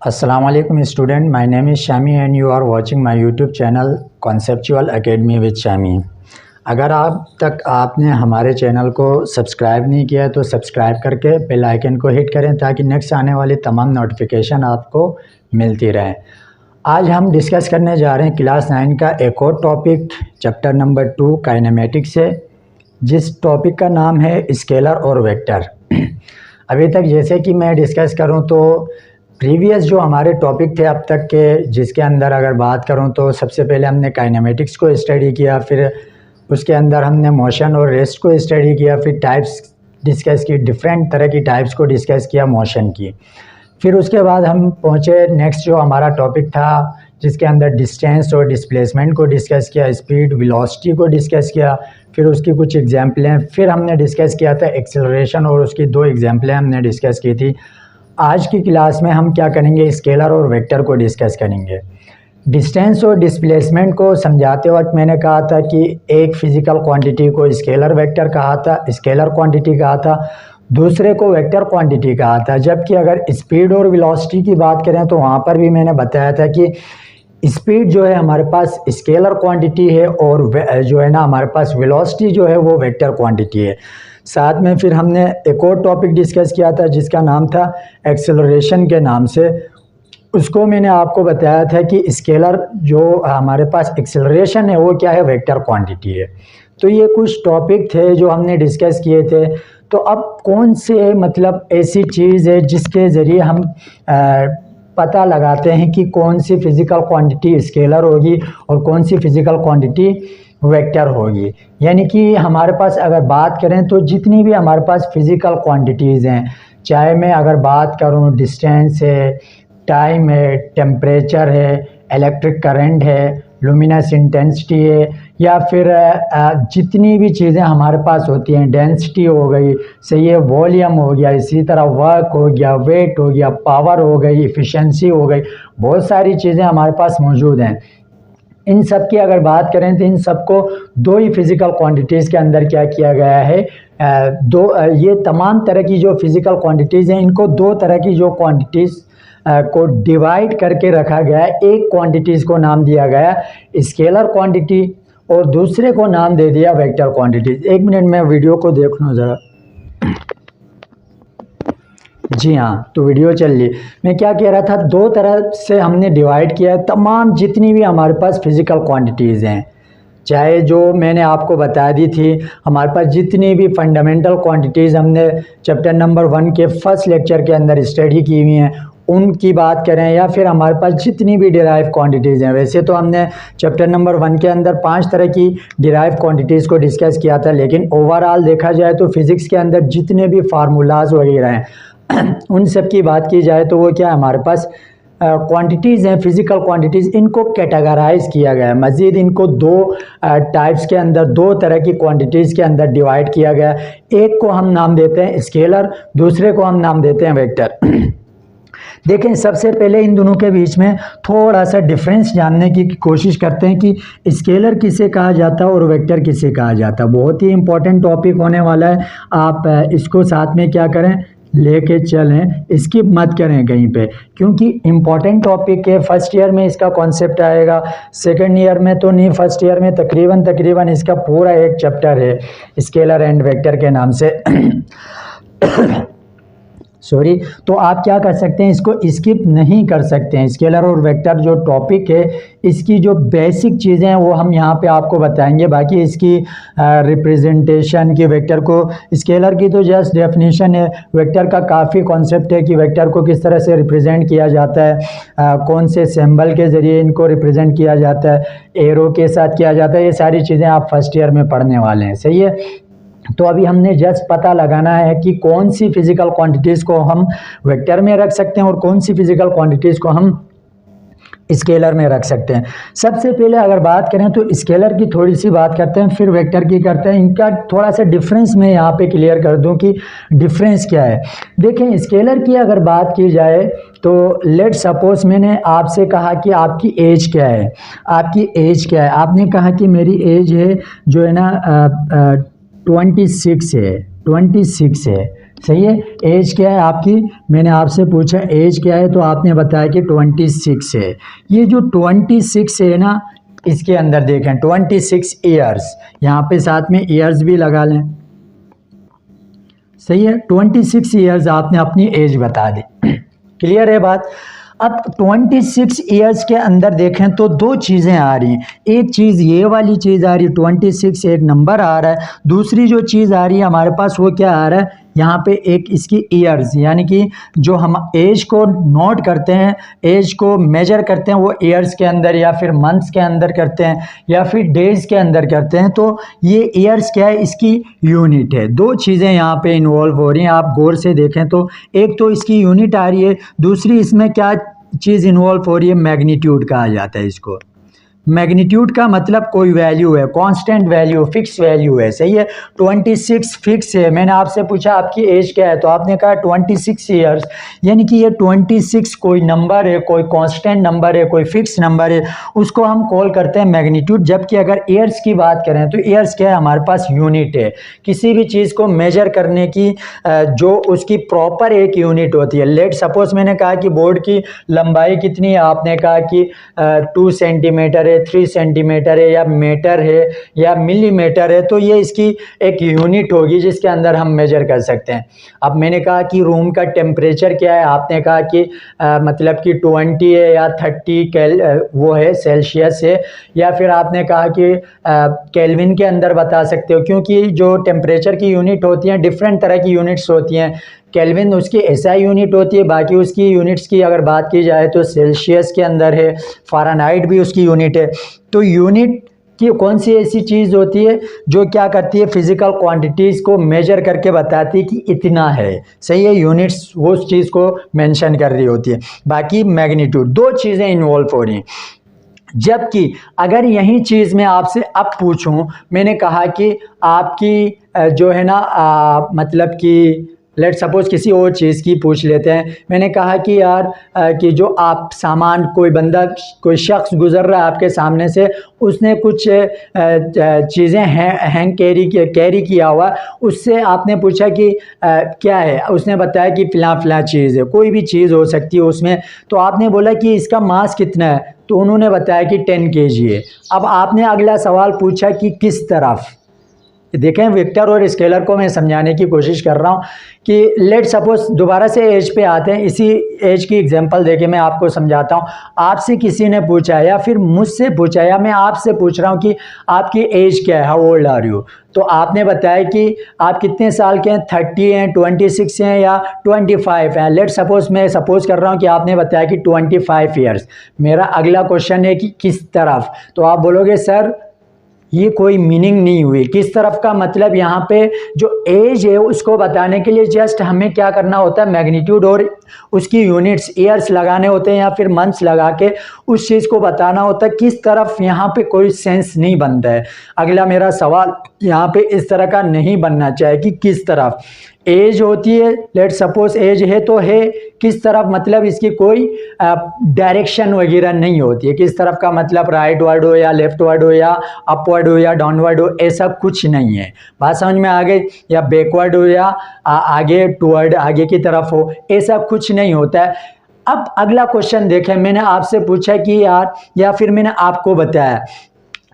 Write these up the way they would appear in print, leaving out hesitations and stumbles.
Assalamu alaikum student, my name is Shami and you are watching my YouTube channel Conceptual Academy with Shami। अगर आप तक आपने हमारे channel को subscribe नहीं किया तो सब्सक्राइब करके बेल आइकन को हिट करें ताकि नेक्स्ट आने वाली तमाम नोटिफिकेशन आपको मिलती रहे। आज हम डिस्कस करने जा रहे हैं क्लास 9 का एक और टॉपिक चैप्टर नंबर 2 काइनेमेटिक्स से, जिस टॉपिक का नाम है स्केलर और वेक्टर। अभी तक जैसे कि मैं डिस्कस करूं तो प्रीवियस जो हमारे टॉपिक थे अब तक के, जिसके अंदर अगर बात करूं तो सबसे पहले हमने काइनेमेटिक्स को स्टडी किया, फिर उसके अंदर हमने मोशन और रेस्ट को स्टडी किया, फिर टाइप्स डिस्कस की, डिफरेंट तरह की टाइप्स को डिस्कस किया मोशन की। फिर उसके बाद हम पहुंचे नेक्स्ट जो हमारा टॉपिक था जिसके अंदर डिस्टेंस और डिस्प्लेसमेंट को डिस्कस किया, स्पीड वेलोसिटी को डिस्कस किया, फिर उसकी कुछ एग्जाम्पलें, फिर हमने डिस्कस किया था एक्सेलरेशन और उसकी 2 एग्जाम्पलें हमने डिस्कस की थी। आज की क्लास में हम क्या करेंगे, स्केलर और वेक्टर को डिस्कस करेंगे। डिस्टेंस और डिस्प्लेसमेंट को समझाते वक्त मैंने कहा था कि एक फिज़िकल क्वांटिटी को स्केलर वेक्टर कहा था, स्केलर क्वांटिटी कहा था, दूसरे को वेक्टर क्वांटिटी कहा था। जबकि अगर स्पीड और वेलोसिटी की बात करें तो वहाँ पर भी मैंने बताया था कि स्पीड जो है हमारे पास स्केलर क्वांटिटी है और जो है ना हमारे पास वेलोसिटी जो है वो वेक्टर क्वांटिटी है। साथ में फिर हमने एक और टॉपिक डिस्कस किया था जिसका नाम था एक्सेलरेशन के नाम से। उसको मैंने आपको बताया था कि स्केलर जो हमारे पास एक्सेलरेशन है वो क्या है, वेक्टर क्वांटिटी है। तो ये कुछ टॉपिक थे जो हमने डिस्कस किए थे। तो अब कौन से मतलब ऐसी चीज़ है जिसके ज़रिए हम पता लगाते हैं कि कौन सी फिज़िकल क्वांटिटी स्केलर होगी और कौन सी फिज़िकल क्वांटिटी वेक्टर होगी। यानी कि हमारे पास अगर बात करें तो जितनी भी हमारे पास फिज़िकल क्वांटिटीज़ हैं, चाहे मैं अगर बात करूं डिस्टेंस है, टाइम है, टेम्परेचर है, इलेक्ट्रिक करंट है, लुमिनस इंटेंसिटी है, या फिर जितनी भी चीज़ें हमारे पास होती हैं, डेंसिटी हो गई, सही है, वॉल्यूम हो गया, इसी तरह वर्क हो गया, वेट हो गया, पावर हो गई, इफ़िशेंसी हो गई, बहुत सारी चीज़ें हमारे पास मौजूद हैं। इन सब की अगर बात करें तो इन सबको 2 ही फिज़िकल क्वांटिटीज़ के अंदर क्या किया गया है, ये तमाम तरह की जो फिज़िकल क्वांटिटीज़ हैं इनको 2 तरह की जो क्वांटिटीज़ को डिवाइड करके रखा गया है। एक क्वांटिटीज़ को नाम दिया गया स्केलर क्वांटिटी और दूसरे को नाम दे दिया वेक्टर क्वांटिटीज़। 1 मिनट में वीडियो को देख लूँ ज़रा। जी हाँ, तो वीडियो चल रही। मैं क्या कह रहा था, 2 तरह से हमने डिवाइड किया है तमाम जितनी भी हमारे पास फिज़िकल क्वांटिटीज़ हैं। चाहे जो मैंने आपको बता दी थी, हमारे पास जितनी भी फंडामेंटल क्वांटिटीज़ हमने चैप्टर नंबर 1 के फर्स्ट लेक्चर के अंदर स्टडी की हुई हैं उनकी बात करें, या फिर हमारे पास जितनी भी डिराइव क्वांटिटीज़ हैं। वैसे तो हमने चैप्टर नंबर 1 के अंदर 5 तरह की डिराइव क्वांटिटीज़ को डिस्कस किया था, लेकिन ओवरऑल देखा जाए तो फिज़िक्स के अंदर जितने भी फार्मूलाज वगैरह हैं उन सब की बात की जाए तो वो क्या हमारे पास क्वांटिटीज़ हैं, फिज़िकल क्वांटिटीज़, इनको कैटेगराइज किया गया है। मज़ीद इनको 2 टाइप्स के अंदर, 2 तरह की क्वांटिटीज़ के अंदर डिवाइड किया गया है। एक को हम नाम देते हैं स्केलर, दूसरे को हम नाम देते हैं वेक्टर। देखें, सबसे पहले इन दोनों के बीच में थोड़ा सा डिफरेंस जानने की कोशिश करते हैं कि स्केलर किसे कहा जाता है और वेक्टर किसे कहा जाता है। बहुत ही इंपॉर्टेंट टॉपिक होने वाला है, आप इसको साथ में क्या करें, लेके चलें, स्किप मत करें कहीं पे, क्योंकि इम्पॉर्टेंट टॉपिक है। फर्स्ट ईयर में इसका कॉन्सेप्ट आएगा, सेकंड ईयर में तो नहीं, फर्स्ट ईयर में तकरीबन इसका पूरा एक चैप्टर है स्केलर एंड वेक्टर के नाम से सॉरी। तो आप क्या कर सकते हैं, इसको स्किप नहीं कर सकते हैं। स्केलर और वेक्टर जो टॉपिक है इसकी जो बेसिक चीज़ें हैं वो हम यहाँ पे आपको बताएंगे। बाकी इसकी रिप्रेजेंटेशन की, वेक्टर को, स्केलर की तो जस्ट डेफिनेशन है, वेक्टर का काफ़ी कॉन्सेप्ट है कि वेक्टर को किस तरह से रिप्रेजेंट किया जाता है, कौन से सिंबल के ज़रिए इनको रिप्रेजेंट किया जाता है, एरो के साथ किया जाता है। ये सारी चीज़ें आप फर्स्ट ईयर में पढ़ने वाले हैं, सही है। तो अभी हमने जस्ट पता लगाना है कि कौन सी फिज़िकल क्वांटिटीज़ को हम वेक्टर में रख सकते हैं और कौन सी फिज़िकल क्वांटिटीज़ को हम स्केलर में रख सकते हैं। सबसे पहले अगर बात करें तो स्केलर की थोड़ी सी बात करते हैं, फिर वेक्टर की करते हैं। इनका थोड़ा सा डिफरेंस मैं यहाँ पे क्लियर कर दूँ कि डिफरेंस क्या है। देखें, स्केलर की अगर बात की जाए तो लेट सपोज मैंने आपसे कहा कि आपकी एज क्या है, आपकी एज क्या है। आपने कहा कि मेरी एज है जो है ना 26 है, सही है। एज क्या है आपकी, मैंने आपसे पूछा एज क्या है तो आपने बताया कि 26 है। ये जो 26 है ना, इसके अंदर देखें 26 ईयर्स, यहाँ पे साथ में ईयर्स भी लगा लें। सही है, 26 ईयर्स आपने अपनी एज बता दी। क्लियर है बात। अब 26 ईयर्स के अंदर देखें तो दो चीज़ें आ रही हैं। एक चीज़ ये वाली चीज़ आ रही है 26, एक नंबर आ रहा है। दूसरी जो चीज़ आ रही है हमारे पास वो क्या आ रहा है, यहाँ पे एक इसकी ईयर्स, यानी कि जो हम एज को नोट करते हैं, एज को मेजर करते हैं, वो ईयर्स के अंदर या फिर मंथ्स के अंदर करते हैं या फिर डेज के अंदर करते हैं। तो ये ईयर्स क्या है, इसकी यूनिट है। दो चीज़ें यहाँ पे इन्वॉल्व हो रही हैं, आप गौर से देखें तो एक तो इसकी यूनिट आ रही है, दूसरी इसमें क्या चीज़ इन्वॉल्व हो रही है, मैग्नीट्यूड कहा जाता है इसको। मैग्नीट्यूड का मतलब कोई वैल्यू है, कांस्टेंट वैल्यू, फिक्स वैल्यू है। सही है, 26 फिक्स है। मैंने आपसे पूछा आपकी एज क्या है तो आपने कहा 26 ईयर्स, यानी कि ये 26 कोई नंबर है, कोई कांस्टेंट नंबर है, कोई फिक्स नंबर है, उसको हम कॉल करते हैं मैग्नीट्यूड। जबकि अगर ईयर्स की बात करें तो ईयर्स क्या है, हमारे पास यूनिट है। किसी भी चीज़ को मेजर करने की जो उसकी प्रॉपर एक यूनिट होती है। लेट सपोज मैंने कहा कि बोर्ड की लंबाई कितनी है, आपने कहा कि 2 सेंटीमीटर है, 3 सेंटीमीटर है, या मीटर है, या मिलीमीटर है, तो ये इसकी एक यूनिट होगी जिसके अंदर हम मेजर कर सकते हैं। अब मैंने कहा कि रूम का टेम्परेचर क्या है, आपने कहा कि मतलब कि 20 है या 30 वो है सेल्सियस है, या फिर आपने कहा कि केल्विन के अंदर बता सकते हो, क्योंकि जो टेम्परेचर की यूनिट होती हैं डिफरेंट तरह की यूनिट्स होती हैं। केल्विन उसकी एसआई यूनिट होती है, बाकी उसकी यूनिट्स की अगर बात की जाए तो सेल्सियस के अंदर है, फ़ारेनहाइट भी उसकी यूनिट है। तो यूनिट की कौन सी ऐसी चीज़ होती है जो क्या करती है, फिजिकल क्वांटिटीज़ को मेजर करके बताती है कि इतना है। सही है, यूनिट्स वो उस चीज़ को मेंशन कर रही होती है। बाकी मैग्नीट्यूड, दो चीज़ें इन्वॉल्व हो रही हैं। जबकि अगर यही चीज़ मैं आपसे अब पूछूं, मैंने कहा कि आपकी जो है ना मतलब कि लेट सपोज किसी और चीज़ की पूछ लेते हैं। मैंने कहा कि यार कि जो आप सामान, कोई बंदा, कोई शख्स गुज़र रहा है आपके सामने से, उसने कुछ चीज़ें हैंग कैरी किया हुआ, उससे आपने पूछा कि क्या है, उसने बताया कि फ़लाँ चीज़ है, कोई भी चीज़ हो सकती है उसमें। तो आपने बोला कि इसका मास कितना है, तो उन्होंने बताया कि 10 kg है। अब आपने अगला सवाल पूछा कि किस तरफ। देखें, वेक्टर और स्केलर को मैं समझाने की कोशिश कर रहा हूँ कि लेट सपोज दोबारा से एज पे आते हैं। इसी एज की एग्जांपल देके मैं आपको समझाता हूँ। आपसे किसी ने पूछा या फिर मुझसे पूछा या मैं आपसे पूछ रहा हूँ कि आपकी एज क्या है, हाउ ओल्ड आर यू, तो आपने बताया कि आप कितने साल के हैं, 30 हैं, 26 हैं या 25 हैं। लेट सपोज मैं सपोज कर रहा हूँ कि आपने बताया कि 25 ईयर्स। मेरा अगला क्वेश्चन है कि किस तरफ, तो आप बोलोगे सर ये कोई मीनिंग नहीं हुई। किस तरफ का मतलब यहाँ पे जो एज है उसको बताने के लिए जस्ट हमें क्या करना होता है, मैग्नीट्यूड और उसकी यूनिट्स ईयर्स लगाने होते हैं या फिर मंथ्स लगा के उस चीज़ को बताना होता है। किस तरफ यहाँ पे कोई सेंस नहीं बनता है। अगला मेरा सवाल यहाँ पे इस तरह का नहीं बनना चाहिए कि किस तरफ एज होती है। लेट सपोज एज है तो है, किस तरफ मतलब इसकी कोई डायरेक्शन वगैरह नहीं होती है। किस तरफ का मतलब राइट वर्ड हो या लेफ्ट वर्ड हो या अपवर्ड हो या डाउनवर्ड हो, ऐसा कुछ नहीं है। बात समझ में आ गई। या बैकवर्ड हो या आगे टुवर्ड, आगे की तरफ हो, ऐसा कुछ नहीं होता है। अब अगला क्वेश्चन देखें, मैंने आपसे पूछा कि यार, या फिर मैंने आपको बताया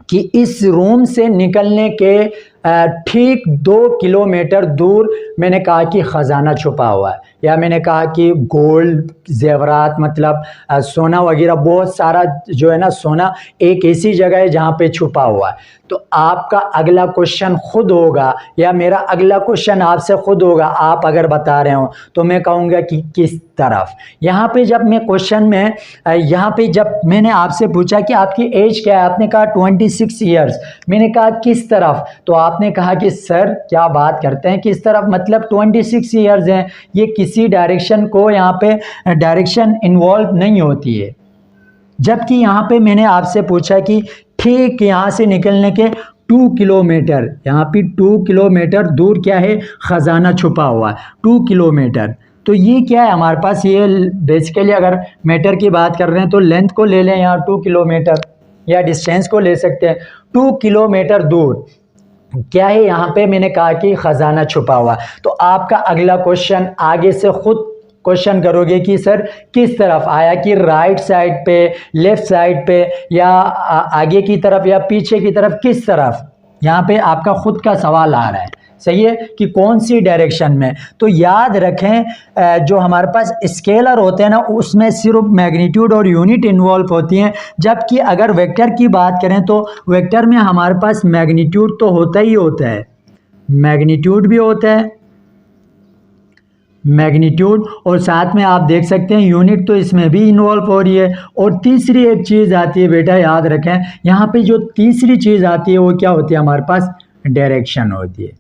कि इस रूम से निकलने के ठीक 2 किलोमीटर दूर मैंने कहा कि ख़जाना छुपा हुआ है, या मैंने कहा कि गोल्ड, जेवरात, मतलब सोना वगैरह बहुत सारा जो है ना सोना एक ऐसी जगह है जहाँ पे छुपा हुआ है। तो आपका अगला क्वेश्चन खुद होगा, या मेरा अगला क्वेश्चन आपसे खुद होगा, आप अगर बता रहे हो तो मैं कहूँगा कि किस तरफ। यहाँ पे जब मैं क्वेश्चन में यहाँ पे जब मैंने आपसे पूछा कि आपकी एज क्या है, आपने कहा 26 ईयर्स, मैंने कहा किस तरफ, तो आपने कहा कि सर क्या बात करते हैं किस तरफ, मतलब 26 ईयर्स हैं। ये किसी डायरेक्शन को, यहाँ पे डायरेक्शन इन्वॉल्व नहीं होती है। जबकि यहाँ पे मैंने आपसे पूछा कि ठीक यहाँ से निकलने के 2 किलोमीटर, यहाँ पे 2 किलोमीटर दूर क्या है, ख़जाना छुपा हुआ है 2 किलोमीटर। तो ये क्या है हमारे पास, ये बेसिकली अगर मीटर की बात कर रहे हैं तो लेंथ को ले लें यहाँ 2 किलोमीटर, या डिस्टेंस को ले सकते हैं 2 किलोमीटर दूर। क्या है यहाँ पे, मैंने कहा कि खजाना छुपा हुआ। तो आपका अगला क्वेश्चन आगे से खुद क्वेश्चन करोगे कि सर किस तरफ आया, कि राइट साइड पे, लेफ्ट साइड पे, या आगे की तरफ या पीछे की तरफ, किस तरफ, यहाँ पे आपका खुद का सवाल आ रहा है। सही है कि कौन सी डायरेक्शन में। तो याद रखें जो हमारे पास स्केलर होते हैं ना, उसमें सिर्फ मैग्नीट्यूड और यूनिट इन्वॉल्व होती हैं, जबकि अगर वेक्टर की बात करें तो वेक्टर में हमारे पास मैग्नीट्यूड तो होता ही होता है, मैग्नीट्यूड भी होता है, मैग्नीट्यूड, और साथ में आप देख सकते हैं यूनिट तो इसमें भी इन्वॉल्व हो रही है। और तीसरी एक चीज़ आती है बेटा, याद रखें यहाँ पे जो तीसरी चीज़ आती है वो क्या होती है, हमारे पास डायरेक्शन होती है,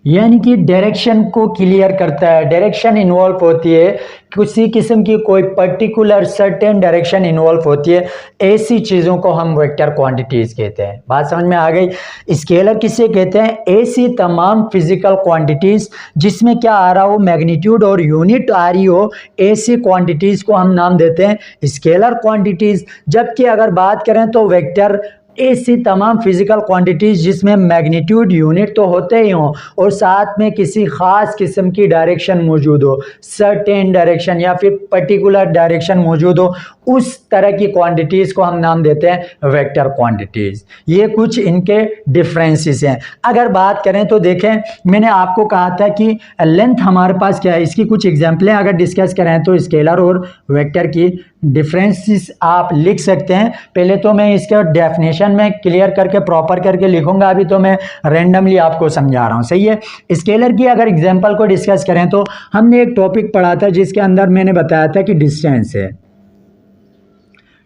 यानी कि डायरेक्शन को क्लियर करता है, डायरेक्शन इन्वॉल्व होती है, किसी किस्म की कोई पर्टिकुलर सर्टेन डायरेक्शन इन्वॉल्व होती है। ऐसी चीज़ों को हम वेक्टर क्वांटिटीज़ कहते हैं। बात समझ में आ गई। स्केलर किसे कहते हैं, ऐसी तमाम फिजिकल क्वांटिटीज़ जिसमें क्या आ रहा हो, मैग्नीट्यूड और यूनिट आ रही हो, ऐसी क्वांटिटीज़ को हम नाम देते हैं स्केलर क्वांटिटीज़। जबकि अगर बात करें तो वेक्टर ऐसी तमाम फिजिकल क्वांटिटीज जिसमें मैग्नीट्यूड यूनिट तो होते ही हों और साथ में किसी खास किस्म की डायरेक्शन मौजूद हो, सर्टेन डायरेक्शन या फिर पर्टिकुलर डायरेक्शन मौजूद हो, उस तरह की क्वांटिटीज़ को हम नाम देते हैं वेक्टर क्वांटिटीज़। ये कुछ इनके डिफरेंसेस हैं। अगर बात करें तो देखें, मैंने आपको कहा था कि लेंथ हमारे पास क्या है, इसकी कुछ एग्जाम्पलें अगर डिस्कस करें तो स्केलर और वेक्टर की डिफरेंसेस आप लिख सकते हैं। पहले तो मैं इसका डेफिनेशन में क्लियर करके प्रॉपर करके लिखूंगा, अभी तो मैं रैंडमली आपको समझा रहा हूँ। सही है। स्केलर की अगर एग्जांपल को डिस्कस करें तो हमने एक टॉपिक पढ़ा था जिसके अंदर मैंने बताया था कि डिस्टेंस है,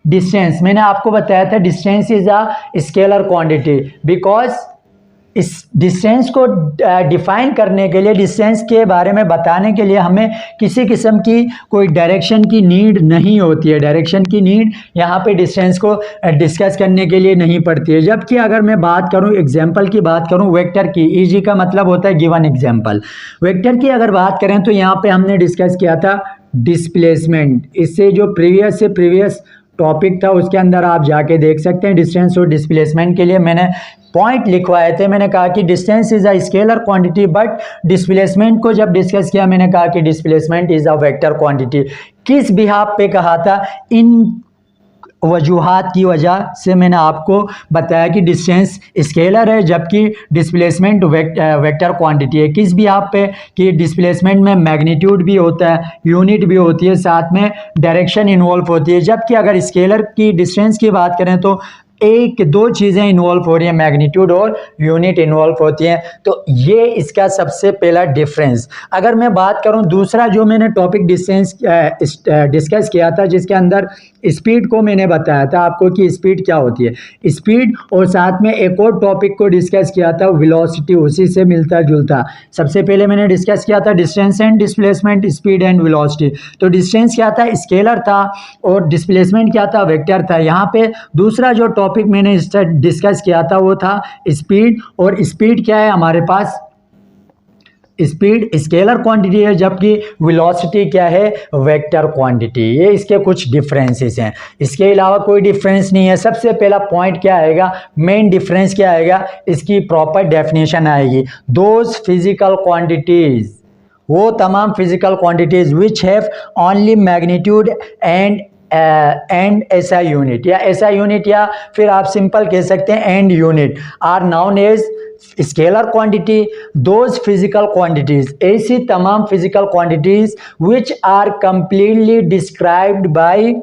डिस्टेंस मैंने आपको बताया था distance is a scalar quantity, because इस डिस्टेंस को डिफाइन करने के लिए, डिस्टेंस के बारे में बताने के लिए हमें किसी किस्म की कोई डायरेक्शन की नीड नहीं होती है, डायरेक्शन की नीड यहाँ पे डिस्टेंस को डिस्कस करने के लिए नहीं पड़ती है। जबकि अगर मैं बात करूँ, एग्जांपल की बात करूँ वेक्टर की, ईजी का मतलब होता है गिवन एग्जांपल। वेक्टर की अगर बात करें तो यहाँ पे हमने डिस्कस किया था डिस्प्लेसमेंट। इससे जो प्रीवियस टॉपिक था उसके अंदर आप जाके देख सकते हैं। डिस्टेंस और डिस्प्लेसमेंट के लिए मैंने पॉइंट लिखवाए थे। मैंने कहा कि distance is a scalar quantity, but displacement को जब डिस्कस किया मैंने कहा कि displacement is a vector quantity. किस बिहाफ पे कहा था, इन वजूहात की वजह से मैंने आपको बताया कि डिस्टेंस स्केलर है जबकि डिस्प्लेसमेंट वेक्टर क्वांटिटी है। किस भी आप पे कि डिस्प्लेसमेंट में मैग्नीट्यूड भी होता है, यूनिट भी होती है, साथ में डायरेक्शन इन्वॉल्व होती है। जबकि अगर स्केलर की डिस्टेंस की बात करें तो एक दो चीज़ें इन्वॉल्व हो रही हैं, मैग्नीट्यूड और यूनिट इन्वॉल्व होती हैं। तो ये इसका सबसे पहला डिफरेंस। अगर मैं बात करूं दूसरा जो मैंने टॉपिक डिस्टेंस डिस्कस किया था जिसके अंदर स्पीड को मैंने बताया था आपको कि स्पीड क्या होती है, स्पीड, और साथ में एक और टॉपिक को डिस्कस किया था वेलोसिटी, उसी से मिलता जुलता। सबसे पहले मैंने डिस्कस किया था distance and displacement, speed and velocity. तो डिस्टेंस क्या था, स्केलर था, और डिस्प्लेसमेंट क्या था, वेक्टर था। यहाँ पे दूसरा जो टॉपिक मैंने डिस्कस किया था वो था स्पीड, और स्पीड क्या है हमारे पास, स्पीड स्केलर क्वांटिटी है जबकि वेलोसिटी क्या है, वेक्टर क्वांटिटी। ये इसके कुछ डिफरेंसेस हैं, इसके अलावा कोई डिफरेंस नहीं है। सबसे पहला पॉइंट क्या आएगा, मेन डिफरेंस क्या आएगा, इसकी प्रॉपर डेफिनेशन आएगी। दोज फिजिकल क्वांटिटीज, वो तमाम physical quantities which have only magnitude and SI unit, या SI यूनिट, या फिर आप सिंपल कह सकते हैं and unit, are known as scalar quantity. Those physical quantities, ऐसी तमाम physical quantities which are completely described by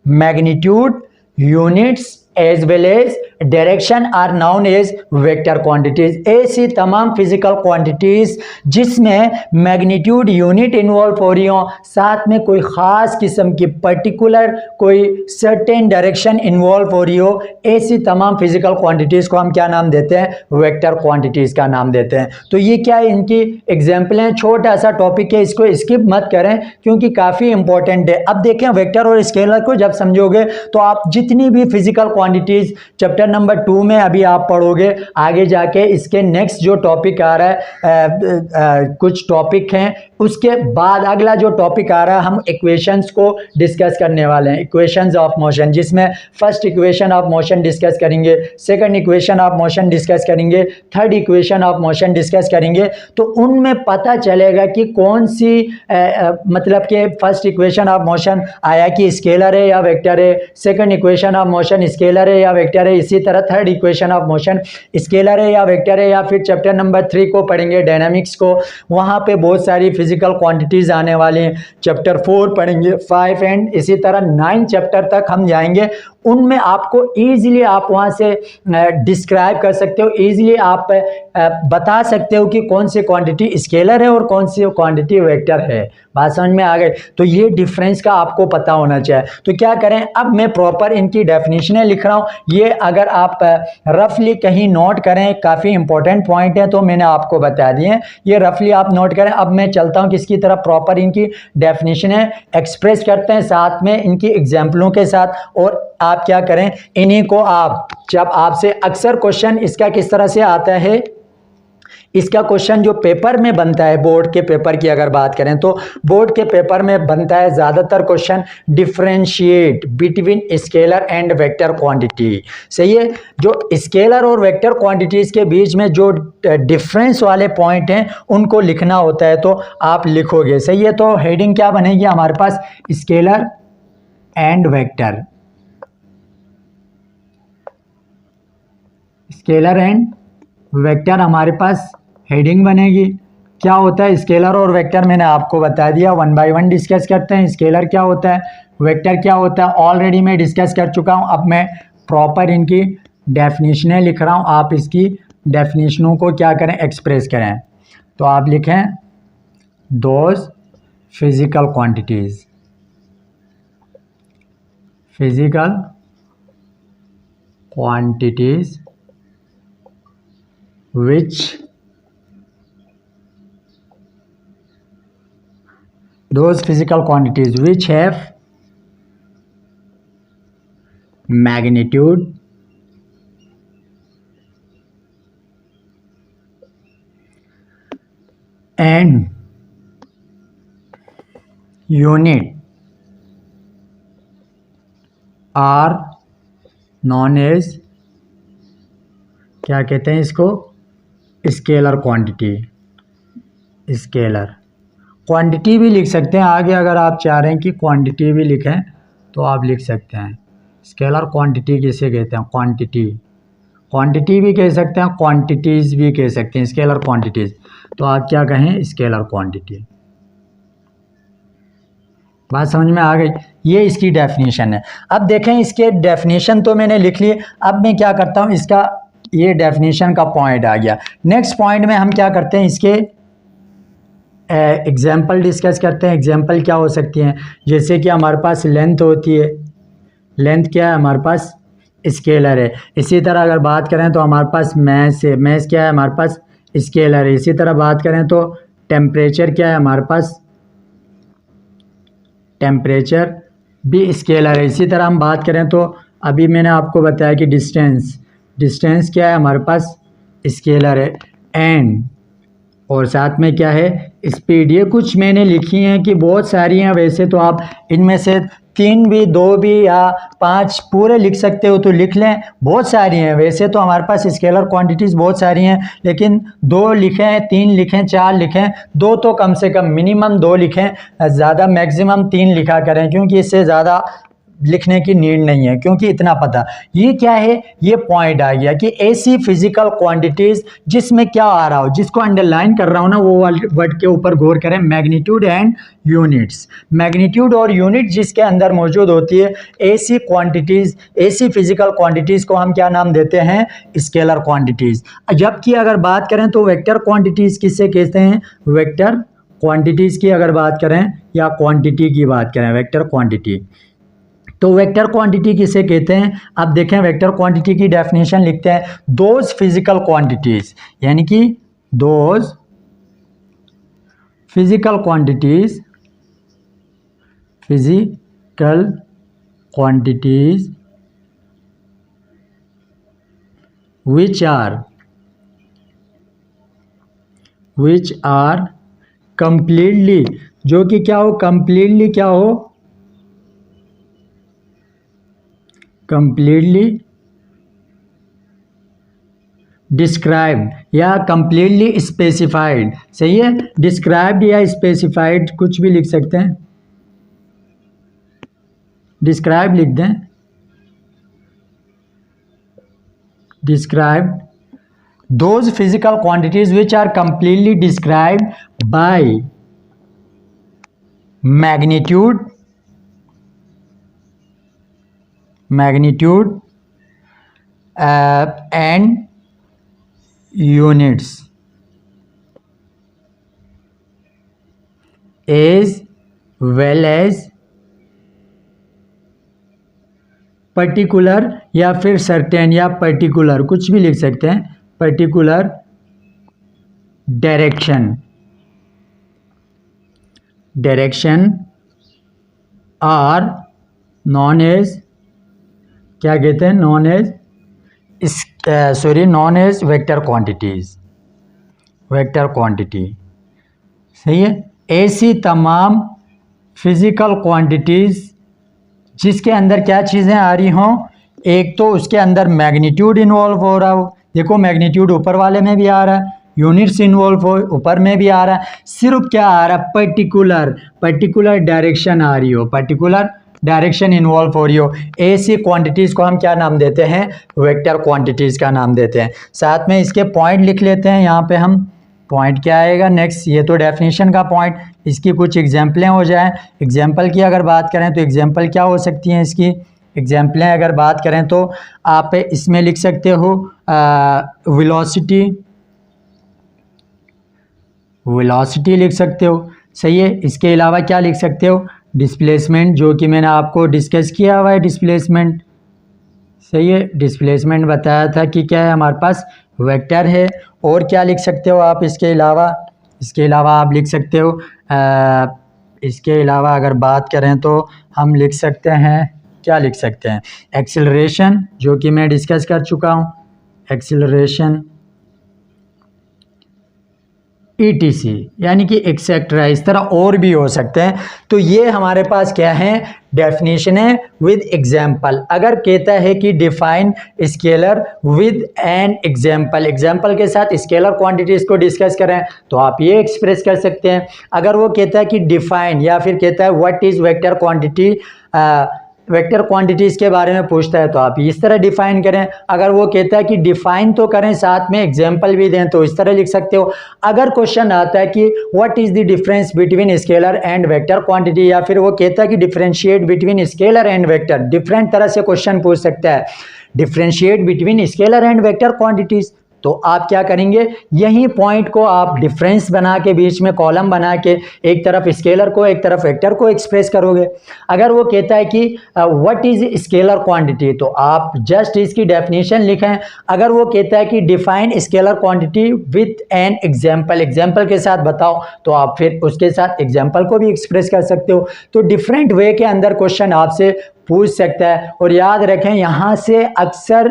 magnitude, units as well as direction are known as vector quantities. ऐसी तमाम फिजिकल क्वांटिटीज जिसमें magnitude, unit involve हो रही हो, साथ में कोई ख़ास किस्म की पर्टिकुलर कोई सर्टेन डायरेक्शन इन्वॉल्व हो रही हो, ऐसी तमाम फिजिकल क्वांटिटीज़ को हम क्या नाम देते हैं, वेक्टर क्वांटिटीज़ का नाम देते हैं। तो ये क्या है, इनकी एग्जाम्पल हैं। छोटा सा टॉपिक है, इसको स्किप मत करें क्योंकि काफ़ी इंपॉर्टेंट है। अब देखें वेक्टर और स्केलर को जब समझोगे तो आप जितनी भी फिजिकल क्वांटिटीज़ चैप्टर नंबर 2 में अभी आप पढ़ोगे, आगे जाके इसके नेक्स्ट जो टॉपिक आ रहा है, कुछ टॉपिक हैं उसके बाद अगला जो टॉपिक आ रहा है, हम इक्वेशंस को डिस्कस करने वाले हैं, इक्वेशंस ऑफ मोशन, जिसमें first equation of motion discuss करेंगे, second equation of motion discuss करेंगे, third equation of motion discuss करेंगे। तो उनमें पता चलेगा कि कौन सी मतलब कि फर्स्ट इक्वेशन ऑफ मोशन आया कि स्केलर है या वेक्टर है, second equation of motion scalar है या वेक्टर है, इसी तरह third equation of motion scalar है या वेक्टर है। या फिर चैप्टर नंबर 3 को पढ़ेंगे, डायनामिक्स को, वहाँ पे बहुत सारी फिजिकल क्वांटिटीज़ आने वाली हैं। चैप्टर 4 पढ़ेंगे, 5 एंड इसी तरह 9 चैप्टर तक हम जाएंगे। उनमें आपको ईजिली आप वहाँ से डिस्क्राइब कर सकते हो, ईजिली आप बता सकते हो कि कौन सी क्वांटिटी स्केलर है और कौन सी क्वांटिटी वेक्टर है। बात समझ में आ गई? तो ये डिफरेंस का आपको पता होना चाहिए। तो क्या करें, अब मैं प्रॉपर इनकी डेफिनेशनें लिख रहा हूँ। ये अगर आप रफली कहीं नोट करें, काफ़ी इंपॉर्टेंट पॉइंट है, तो मैंने आपको बता दिए, ये रफली आप नोट करें। अब मैं चलता हूँ किसकी तरफ, प्रॉपर इनकी डेफिनेशनें एक्सप्रेस करते हैं साथ में इनकी एग्जाम्पलों के साथ। और आप क्या करें, इन्हीं को आप, जब आपसे अक्सर क्वेश्चन इसका किस तरह से आता है, इसका क्वेश्चन जो पेपर में बनता है, बोर्ड के पेपर की अगर बात करें तो बोर्ड के पेपर में बनता है ज़्यादातर question differentiate between scalar and vector quantity. सही है, जो स्केलर और वेक्टर क्वांटिटीज़ के बीच में जो डिफरेंस वाले पॉइंट हैं उनको लिखना होता है, तो आप लिखोगे। सही है, तो हेडिंग क्या बनेगी हमारे पास, scalar and vector, scalar and vector हमारे पास हेडिंग बनेगी। क्या होता है स्केलर और वेक्टर, मैंने आपको बता दिया, वन बाय वन डिस्कस करते हैं। स्केलर क्या होता है, वेक्टर क्या होता है, ऑलरेडी मैं डिस्कस कर चुका हूं। अब मैं प्रॉपर इनकी डेफिनेशनें लिख रहा हूं, आप इसकी डेफिनेशनों को क्या करें, एक्सप्रेस करें। तो आप लिखें those physical quantities, physical quantities which those physical quantities which have magnitude and unit are known as, क्या कहते हैं इसको, स्केलर क्वांटिटी। स्केलर क्वांटिटी भी लिख सकते हैं आगे, अगर आप चाह रहे हैं कि क्वांटिटी भी लिखें तो आप लिख सकते हैं। स्केलर क्वांटिटी किसे कहते हैं, क्वांटिटी, क्वांटिटी भी कह सकते हैं, क्वांटिटीज़ भी कह सकते हैं, स्केलर क्वांटिटीज़। तो आप क्या कहें, स्केलर क्वांटिटी। बात समझ में आ गई? ये इसकी डेफिनेशन है। अब देखें, इसके डेफिनेशन तो मैंने लिख लिए। अब मैं क्या करता हूँ, इसका ये डेफिनेशन का पॉइंट आ गया। नेक्स्ट पॉइंट में हम क्या करते हैं, इसके एग्जाम्पल डिस्कस करते हैं। एग्जाम्पल क्या हो सकती हैं, जैसे कि हमारे पास लेंथ होती है, लेंथ क्या है हमारे पास, स्केलर है। इसी तरह अगर बात करें तो हमारे पास मैस है, मैस क्या है हमारे पास, स्केलर है। इसी तरह बात करें तो टेम्परेचर क्या है हमारे पास, टेम्परेचर भी स्केलर है। इसी तरह हम बात करें तो अभी मैंने आपको बताया कि डिस्टेंस, डिस्टेंस क्या है हमारे पास, स्केलर है। एंड और साथ में क्या है, स्पीड। ये कुछ मैंने लिखी हैं कि बहुत सारी हैं, वैसे तो आप इनमें से 3 भी, 2 भी या 5 पूरे लिख सकते हो तो लिख लें, बहुत सारी हैं। वैसे तो हमारे पास स्केलर क्वांटिटीज़ बहुत सारी हैं, लेकिन 2 लिखें, 3 लिखें, 4 लिखें, 2 तो कम से कम मिनिमम 2 लिखें, ज़्यादा मैक्सिमम 3 लिखा करें, क्योंकि इससे ज़्यादा लिखने की नीड नहीं है, क्योंकि इतना पता। ये क्या है, ये पॉइंट आ गया कि ऐसी फिजिकल क्वांटिटीज जिसमें क्या आ रहा हो, जिसको अंडरलाइन कर रहा हूं ना, वो वर्ड के ऊपर गौर करें, मैग्नीट्यूड एंड यूनिट्स। मैग्नीट्यूड और यूनिट जिसके अंदर मौजूद होती है, ऐसी क्वांटिटीज, ऐसी फिजिकल क्वांटिटीज को हम क्या नाम देते हैं, स्केलर क्वांटिटीज। जबकि अगर बात करें तो वेक्टर क्वांटिटीज किससे कहते हैं, वेक्टर क्वांटिटीज की अगर बात करें या क्वांटिटी की बात करें, वेक्टर क्वांटिटी। तो वेक्टर क्वांटिटी किसे कहते हैं, अब देखें, वेक्टर क्वांटिटी की डेफिनेशन लिखते हैं, दोज फिजिकल क्वांटिटीज, यानी कि those physical quantities, physical quantities which are completely, जो कि क्या हो, कंप्लीटली क्या हो, कंप्लीटली डिस्क्राइब्ड या कंप्लीटली स्पेसिफाइड। सही है, डिस्क्राइब्ड या स्पेसिफाइड कुछ भी लिख सकते हैं, डिस्क्राइब लिख दें, describe those physical quantities which are completely described by magnitude, magnitude and units as well as particular या फिर सर्टेन या पर्टिकुलर कुछ भी लिख सकते हैं, particular direction, direction are known as, क्या कहते हैं, known as known as vector quantities, vector quantity. सही है, ऐसी तमाम फिजिकल क्वांटिटीज जिसके अंदर क्या चीज़ें आ रही हों, एक तो उसके अंदर मैग्नीट्यूड इन्वॉल्व हो रहा हो, देखो मैग्नीट्यूड ऊपर वाले में भी आ रहा है, यूनिट्स इन्वॉल्व हो ऊपर में भी आ रहा है, सिर्फ क्या आ रहा है, पर्टिकुलर, पर्टिकुलर डायरेक्शन आ रही हो, पर्टिकुलर डायरेक्शन इन्वॉल्व हो रही हो, ऐसी क्वांटिटीज़ को हम क्या नाम देते हैं, वेक्टर क्वांटिटीज़ का नाम देते हैं। साथ में इसके पॉइंट लिख लेते हैं, यहाँ पे हम पॉइंट क्या आएगा नेक्स्ट, ये तो डेफिनेशन का पॉइंट, इसकी कुछ एग्जाम्पलें हो जाएं। एग्जाम्पल की अगर बात करें तो एग्जाम्पल क्या हो सकती हैं, इसकी एग्जाम्पलें अगर बात करें तो आप इसमें लिख सकते हो वेलोसिटी, वेलोसिटी लिख सकते हो। सही है, इसके अलावा क्या लिख सकते हो, डिस्प्लेसमेंट, जो कि मैंने आपको डिस्कस किया हुआ है डिस्प्लेसमेंट। सही है, डिस्प्लेसमेंट बताया था कि क्या है, हमारे पास वेक्टर है। और क्या लिख सकते हो आप इसके अलावा, इसके अलावा आप लिख सकते हो इसके अलावा अगर बात करें तो हम लिख सकते हैं, क्या लिख सकते हैं, एक्सेलरेशन, जो कि मैं डिस्कस कर चुका हूँ, एक्सेलरेशन ETC, यानी कि एक्सेट्रा, इस तरह और भी हो सकते हैं। तो ये हमारे पास क्या है, डेफिनेशन है विद एग्जाम्पल। अगर कहता है कि define scalar with an example, example के साथ स्केलर क्वांटिटीज को डिस्कस करें तो आप ये एक्सप्रेस कर सकते हैं। अगर वो कहता है कि डिफाइन या फिर कहता है what is vector quantity, vector quantities के बारे में पूछता है तो आप इस तरह डिफाइन करें। अगर वो कहता है कि डिफाइन तो करें साथ में एग्जाम्पल भी दें तो इस तरह लिख सकते हो। अगर क्वेश्चन आता है कि what is the difference between scalar and vector quantity, या फिर वो कहता है कि differentiate between scalar and vector, different तरह से क्वेश्चन पूछ सकता है, differentiate between scalar and vector quantities, तो आप क्या करेंगे, यही पॉइंट को आप डिफरेंस बना के बीच में कॉलम बना के एक तरफ स्केलर को एक तरफ वेक्टर को एक्सप्रेस करोगे। अगर वो कहता है कि व्हाट इज स्केलर क्वांटिटी तो आप जस्ट इसकी डेफिनेशन लिखें। अगर वो कहता है कि define scalar quantity with an example, example के साथ बताओ, तो आप फिर उसके साथ एग्जाम्पल को भी एक्सप्रेस कर सकते हो। तो डिफरेंट वे के अंदर क्वेश्चन आपसे पूछ सकता है। और याद रखें यहाँ से अक्सर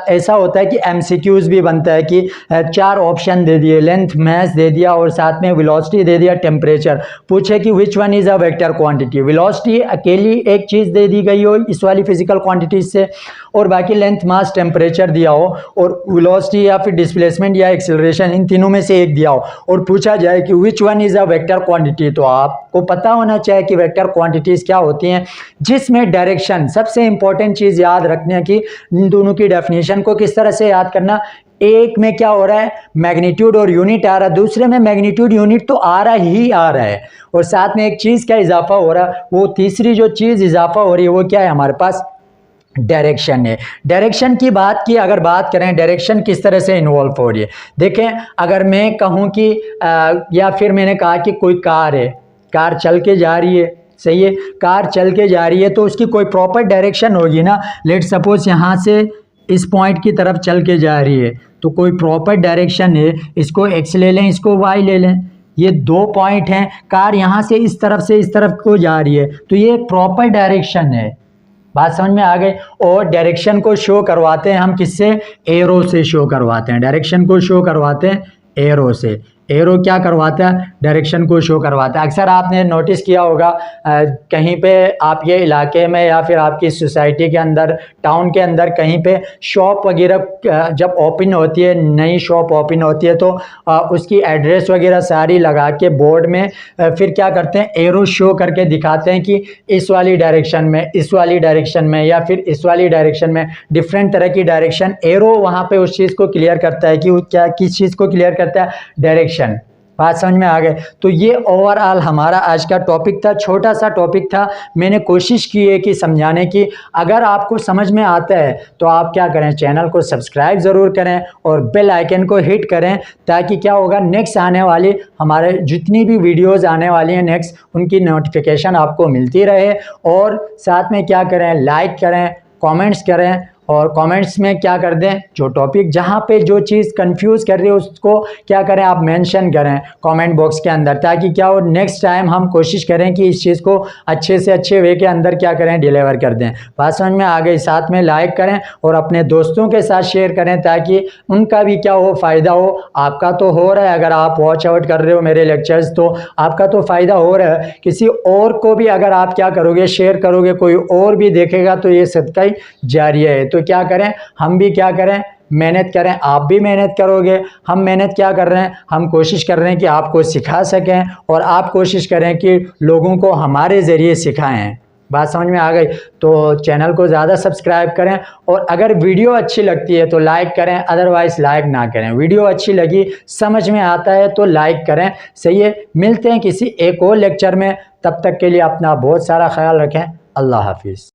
ऐसा होता है कि एमसीक्यूज भी बनता है कि 4 ऑप्शन दे दिए, लेंथ, मास दे दिया और साथ में वेलोसिटी दे दिया, टेम्परेचर, पूछे कि which one is a vector quantity, velocity अकेली एक चीज़ दे दी गई हो इस वाली फिजिकल क्वांटिटीज से, और बाकी लेंथ, मास, टेम्परेचर दिया हो, और वेलोसिटी या फिर डिस्प्लेसमेंट या एक्सेलरेशन इन तीनों में से एक दिया हो, और पूछा जाए कि which one is a vector quantity, तो आपको पता होना चाहिए कि वेक्टर क्वांटिटीज क्या होती हैं, जिसमें डायरेक्शन सबसे इंपॉर्टेंट चीज याद रखने की, इन दोनों की डेफिनेशन को किस तरह से याद करना। एक में क्या हो रहा है, मैग्नीट्यूड और यूनिट आ रहा है, दूसरे में मैग्नीट्यूड यूनिट तो आ रहा ही आ रहा है, और साथ में एक चीज का इजाफा हो रहा है, वो तीसरी जो चीज इजाफा हो रही है वो क्या है, हमारे पास डायरेक्शन है। डायरेक्शन की बात की अगर बात करें, डायरेक्शन किस तरह से इन्वॉल्व हो रही है, देखें अगर मैं कहूं कि या फिर मैंने कहा कि कोई कार है, कार चल के जा रही है, सही है, कार चल के जा रही है तो उसकी कोई प्रॉपर डायरेक्शन होगी ना। लेट सपोज यहाँ से इस पॉइंट की तरफ चल के जा रही है तो कोई प्रॉपर डायरेक्शन है, इसको एक्स ले लें, इसको वाई ले लें, ये 2 पॉइंट हैं, कार यहाँ से इस तरफ को जा रही है तो ये एक प्रॉपर डायरेक्शन है। बात समझ में आ गई। और डायरेक्शन को शो करवाते हैं हम किससे, एरो से शो करवाते हैं, डायरेक्शन को शो करवाते हैं एरो से। एरो क्या करवाता है, डायरेक्शन को शो करवाता है। अक्सर आपने नोटिस किया होगा कहीं पे आप ये इलाके में या फिर आपकी सोसाइटी के अंदर, टाउन के अंदर कहीं पे शॉप वगैरह जब ओपन होती है, नई शॉप ओपन होती है, तो उसकी एड्रेस वगैरह सारी लगा के बोर्ड में फिर क्या करते हैं, एरो शो करके दिखाते हैं कि इस वाली डायरेक्शन में, इस वाली डायरेक्शन में या फिर इस वाली डायरेक्शन में, डिफरेंट तरह की डायरेक्शन। एरो वहाँ पे उस चीज़ को क्लियर करता है कि वो क्या, किस चीज़ को क्लियर करता है, डायरेक्शन। बात समझ में आ गए। तो ये ओवरऑल हमारा आज का टॉपिक था, छोटा सा टॉपिक था। मैंने कोशिश की है कि समझाने की। अगर आपको समझ में आता है तो आप क्या करें, चैनल को सब्सक्राइब ज़रूर करें और बेल आइकन को हिट करें, ताकि क्या होगा, नेक्स्ट आने वाली हमारे जितनी भी वीडियोज़ आने वाली हैं नेक्स्ट, उनकी नोटिफिकेशन आपको मिलती रहे। और साथ में क्या करें, लाइक करें, कमेंट्स करें, और कमेंट्स में क्या कर दें, जो टॉपिक जहाँ पे जो चीज़ कंफ्यूज कर रही है उसको क्या करें, आप मेंशन करें कमेंट बॉक्स के अंदर, ताकि क्या हो, नेक्स्ट टाइम हम कोशिश करें कि इस चीज़ को अच्छे से अच्छे वे के अंदर क्या करें, डिलीवर कर दें। बात समझ में आ गई। साथ में लाइक करें और अपने दोस्तों के साथ शेयर करें, ताकि उनका भी क्या हो, फ़ायदा हो। आपका तो हो रहा है, अगर आप वॉच आउट कर रहे हो मेरे लेक्चर्स, तो आपका तो फ़ायदा हो रहा है। किसी और को भी अगर आप क्या करोगे, शेयर करोगे, कोई और भी देखेगा, तो ये सदका ही जारिया है। तो क्या करें, हम भी क्या करें, मेहनत करें। आप भी मेहनत करोगे, हम मेहनत क्या कर रहे हैं, हम कोशिश कर रहे हैं कि आपको सिखा सकें, और आप कोशिश करें कि लोगों को हमारे ज़रिए सिखाएं। बात समझ में आ गई। तो चैनल को ज़्यादा सब्सक्राइब करें, और अगर वीडियो अच्छी लगती है तो लाइक करें, अदरवाइज़ लाइक ना करें। वीडियो अच्छी लगी, समझ में आता है तो लाइक करें। सही है, मिलते हैं किसी एक और लेक्चर में। तब तक के लिए अपना बहुत सारा ख्याल रखें। अल्लाह हाफिज़।